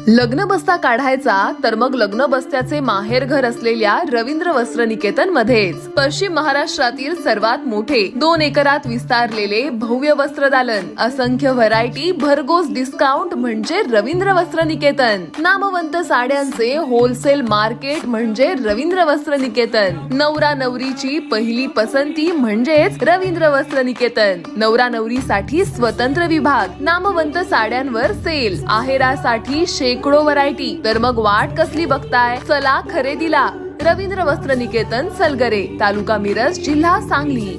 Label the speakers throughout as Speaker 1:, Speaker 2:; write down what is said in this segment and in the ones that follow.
Speaker 1: लग्न बस्ता काढायचा तर मग लग्न बस्त्याचे माहेर घर असलेल्या रवींद्र वस्त्र निकेतन मध्येच पश्चिम महाराष्ट्रातील सर्वात मोठे 2 एकरात विस्तारलेले भव्य वस्त्रदालन, असंख्य व्हरायटी, भरघोस डिस्काउंट म्हणजे रवींद्र वस्त्र निकेतन। नामवंत साड्यांचे होलसेल मार्केट म्हणजे रवींद्र वस्त्र निकेतन। नवरा नवरीची पहिली पसंती म्हणजेच रवींद्र वस्त्र निकेतन। नवरा नवरीसाठी स्वतंत्र विभाग, नामवंत साड्यांवर सेल, आहेरासाठी शेकडो व्हरायटी। तर मग वाट कसली बघताय, चला खरेदीला। रवींद्र वस्त्र निकेतन, सलगरे, तालुका मिरज, जिल्हा सांगली।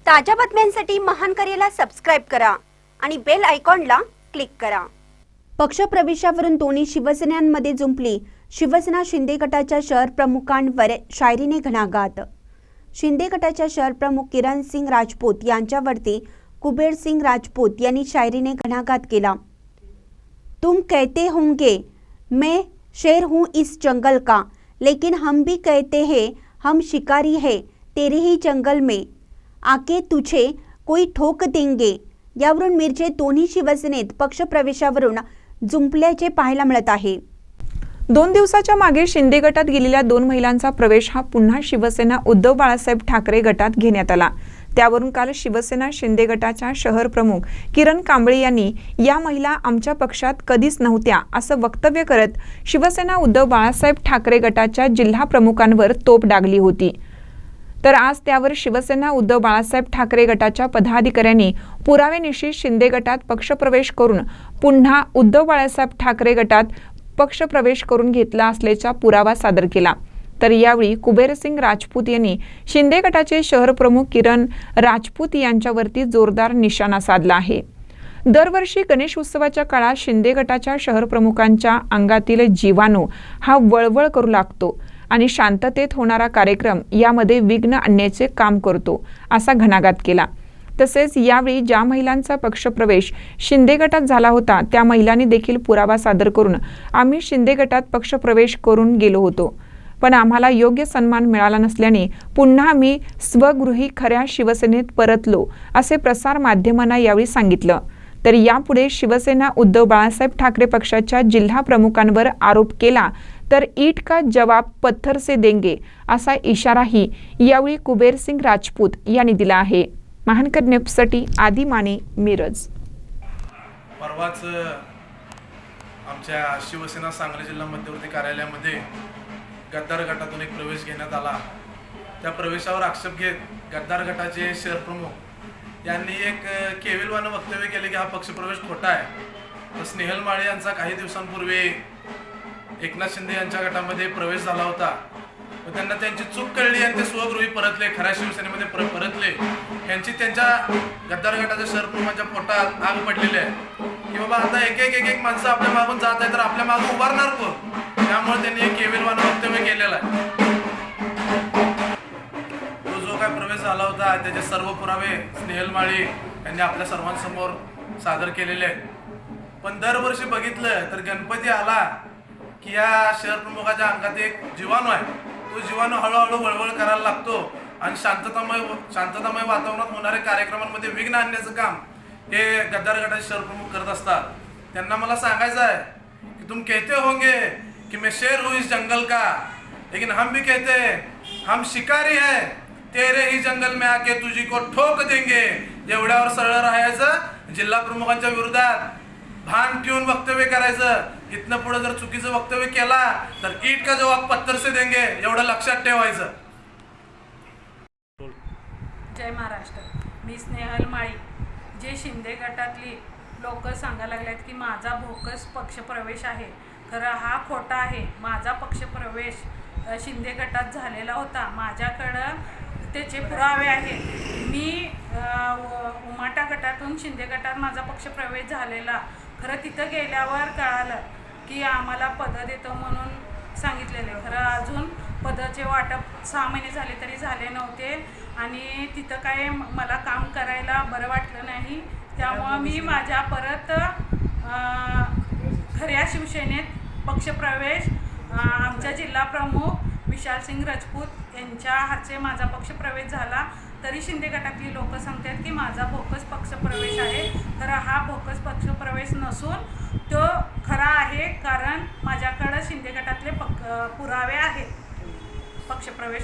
Speaker 2: ताज्या बातम्यांसाठी महान करेला सबस्क्राइब करा आणि बेल आयकॉनला क्लिक करा। पक्षप्रवेशावरून दोन्ही शिवसेनांमध्ये जुंपली। शिवसेना शिंदे गटाच्या शहर प्रमुखांवर शायरीने घणाघात। शिंदे गटाच्या शहर प्रमुख किरण सिंग राजपूत यांच्यावरती कुबेर सिंग राजपूत यांनी शायरीने घणाघात केला। तुम कहते होंगे मैं शेर हूँ इस जंगल का, लेकिन हम भी कहते हैं हम शिकारी है तेरे ही जंगल में, आके तुझे कोई ठोक देंगे। यावरून मिरजे दोन्ही शिवसेनेत पक्षप्रवेशावरून जुंपल्याचे पाहायला मिळत आहे।
Speaker 3: 2 दिवसाच्या मागे शिंदे गटात गेलेल्या 2 महिलांचा प्रवेश हा पुन्हा शिवसेना उद्धव बाळासाहेब ठाकरे गटात घेण्यात आला। त्यावरून काल शिवसेना शिंदे गटाच्या शहर प्रमुख किरण कांबळे यांनी या महिला आमच्या पक्षात कधीच नव्हत्या असं वक्तव्य करत शिवसेना उद्धव बाळासाहेब ठाकरे गटाच्या जिल्हा प्रमुखांवर तोप डागली होती। तर आज त्यावर शिवसेना उद्धव बाळासाहेब ठाकरे गटाच्या पदाधिकाऱ्यांनी पुराव्यानिशी शिंदे गटात पक्षप्रवेश करून पुन्हा उद्धव बाळासाहेब ठाकरे गटात पक्षप्रवेश करून घेतला असल्याचा पुरावा सादर केला। तर यावेळी कुबेर सिंग राजपूत यांनी शिंदे गटाचे शहर प्रमुख किरण राजपूत यांच्यावरती जोरदार निशाणा साधला आहे। दरवर्षी गणेश उत्सवाच्या काळात शिंदे गटाच्या शहर प्रमुखांच्या अंगातील जीवाणू हा वळवळ करू लागतो आणि शांततेत होणारा कार्यक्रम यामध्ये विघ्न आणण्याचे काम करतो असा घणाघात केला। तसेच यावेळी ज्या महिलांचा पक्षप्रवेश शिंदे गटात झाला होता त्या महिलांनी देखील पुरावा सादर करून आम्ही शिंदे गटात पक्षप्रवेश करून गेलो होतो, पण आम्हाला योग्य सन्मान मिळाला नसल्याने पुन्हा आम्ही स्वगृही खऱ्या शिवसेनेत परतलो असे प्रसार माध्यमांना यावेळी सांगितलं। तर यापुढे शिवसेना उद्धव बाळासाहेब ठाकरे पक्षाच्या जिल्हा प्रमुखांवर आरोप केला तर ईट का जवाब पत्थर से देंगे असा इशाराही यावेळी कुबेर सिंग राजपूत यांनी दिला आहे। महानकर न्यूजसाठी आदी माने, मिरज।
Speaker 4: परवाच आमच्या शिवसेना सांगली जिल्हा मध्यवर्ती कार्यालयामध्ये गद्दार गटातून एक प्रवेश घेण्यात आला। त्या प्रवेशावर आक्षेप घेत गद्दार गटाचे शहर प्रमुख यांनी एक केविलवानं वक्तव्य केले की हा पक्षप्रवेश खोटा आहे। तर स्नेहल माळे यांचा काही दिवसांपूर्वी एकनाथ शिंदे यांच्या गटामध्ये प्रवेश झाला होता व त्यांना त्यांची चूक कळली आणि ते स्वगृही परतले, खऱ्या शिवसेनेमध्ये परतले। यांची त्यांच्या गद्दार गटाच्या शहर प्रमुखांच्या पोटात आग पडलेली आहे की बाबा आता एक एक माणसं आपल्या मागून जात आहे तर आपल्या मागून उभारणार कोण। त्यामुळे त्यांनी एक केविलवानं वक्तव्य केलेलं आहे। तो जो काय प्रवेश झाला होता त्याचे सर्व पुरावे स्नेहल माळी यांनी आपल्या सर्वांसमोर सादर केलेले आहेत। पण दरवर्षी बघितलं तर गणपती आला की या शहर प्रमुखाच्या अंगात एक जीवाणू आहे, तो जीवाणू हळूहळू वळवळ करायला लागतो आणि शांततामय वातावरणात होणाऱ्या कार्यक्रमांमध्ये विघ्न आणण्याचं काम हे गद्दार गटाचे शहर प्रमुख करत असतात। त्यांना मला सांगायचं आहे की तुम कहते होंगे कि मैं शेर हूँ इस जंगल का, लेकिन हम भी कहते हैं हम शिकारी है तेरे ही जंगल में, आके तुझी को ठोक देंगे। एवढ्यावर सरळ राहायचं, जिल्हा प्रमुखांच्या विरोधात भान ठेवून वक्तव्य करायचं। इथनं पुढे जर चुकीचं वक्तव्य केला तर ईट का जवाब पत्थर से देंगे, एवढं लक्षात ठेवायचं।
Speaker 5: जय महाराष्ट्र। मी स्नेहल माळी। जे शिंदे गटातली लोक सांगायला लागलेत की माझा भोकस पक्षप्रवेश आहे, खरं हा खोटा आहे। माझा पक्षप्रवेश शिंदे गटात झालेला होता, माझ्याकडं त्याचे पुरावे आहेत। मी उमाटा गटातून शिंदे गटात माझा पक्षप्रवेश झालेला, खरं तिथं गेल्यावर कळालं की आम्हाला पदं देतो म्हणून सांगितलेले, खरं अजून पदाचे वाटप 6 महिने झाले तरी झाले नव्हते आणि तिथं काय मला काम करायला बरं वाटलं नाही। त्यामुळं मी माझ्या परत खऱ्या शिवसेनेत पक्षप्रवेश आमच्या जिल्हा प्रमुख विशाल सिंग राजपूत यांच्या हातचे माझा पक्षप्रवेश झाला। तरी शिंदे गटातली लोक सांगतात की माझा बोगस पक्षप्रवेश आहे, तर हा बोगस पक्षप्रवेश नसून तो खरा आहे, कारण माझ्याकडं शिंदे गटातले पुरावे आहेत पक्षप्रवेश